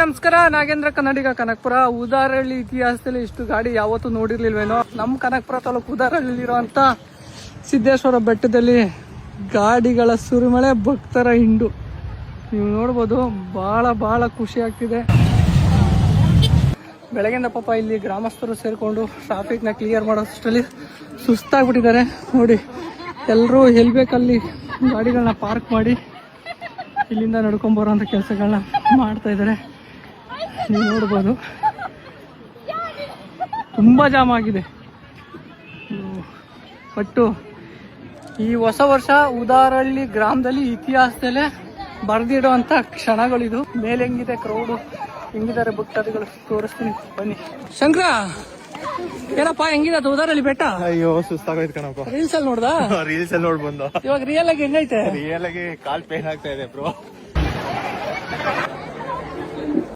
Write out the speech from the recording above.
ನಮಸ್ಕಾರ. ನಾಗೇಂದ್ರ ಕನ್ನಡಿಗ, ಕನಕಪುರ. ಉದಾರಹಳ್ಳಿ ಇತಿಹಾಸದಲ್ಲಿ ಇಷ್ಟು ಗಾಡಿ ಯಾವತ್ತೂ ನೋಡಿರ್ಲಿಲ್ವೇನೋ. ನಮ್ಮ ಕನಕಪುರ ತಾಲೂಕು ಉದಾರಹಳ್ಳಿಲಿರುವಂತ ಸಿದ್ದೇಶ್ವರ ಬೆಟ್ಟದಲ್ಲಿ ಗಾಡಿಗಳ ಸುರಿಮಳೆ, ಭಕ್ತರ ಹಿಂಡು ನೀವು ನೋಡ್ಬೋದು. ಬಹಳ ಖುಷಿ ಆಗ್ತಿದೆ. ಬೆಳಗಿಂದ ಪಾಪ ಇಲ್ಲಿ ಗ್ರಾಮಸ್ಥರು ಸೇರಿಕೊಂಡು ಟ್ರಾಫಿಕ್ನ ಕ್ಲಿಯರ್ ಮಾಡೋಷ್ಟರಲ್ಲಿ ಸುಸ್ತಾಗ್ಬಿಟ್ಟಿದ್ದಾರೆ. ನೋಡಿ, ಎಲ್ಲರೂ ಎಲ್ಲಿ ಬೇಕಲ್ಲಿ ಗಾಡಿಗಳನ್ನ ಪಾರ್ಕ್ ಮಾಡಿ ಇಲ್ಲಿಂದ ನಡ್ಕೊಂಬರೋಂಥ ಕೆಲಸಗಳನ್ನ ಮಾಡ್ತಾ ಇದ್ದಾರೆ. ನೀವು ನೋಡ್ಬೋದು, ತುಂಬ ಜಾಮ್ ಆಗಿದೆ. ಒಟ್ಟು ಈ ಹೊಸ ವರ್ಷ ಉದಾರಹಳ್ಳಿ ಗ್ರಾಮದಲ್ಲಿ ಇತಿಹಾಸದಲ್ಲೇ ಬರೆದಿಡುವಂಥ ಕ್ಷಣಗಳಿದು. ಮೇಲೆ ಹೆಂಗಿದೆ ಕ್ರೌಡು, ಹೆಂಗಿದ್ದಾರೆ ಭಕ್ತಾದಿಗಳು ತೋರಿಸ್ತೀನಿ ಬನ್ನಿ. ಶಂಕರ, ಏನಪ್ಪ ಹೆಂಗಿದೆ ಅದು ಉದಾರಹಳ್ಳಿ ಬೆಟ್ಟ? ಅಯ್ಯೋ ಸುಸ್ತಾಗೋಯ್ತು ಕಣಪ್ಪ. ರೀಲ್ಸ್ ಅಲ್ಲಿ ನೋಡ್ದ? ರೀಲ್ಸ್ ಅಲ್ಲಿ ನೋಡ್ ಬಂದು ಇವಾಗ ರಿಯಲ್ ಆಗಿ ಹೆಂಗೈತೆ? ರಿಯಲ್ ಆಗಿ ಕಾಲ್ ಪೇನ್ ಆಗ್ತಾ ಇದೆ ಬ್ರೋ.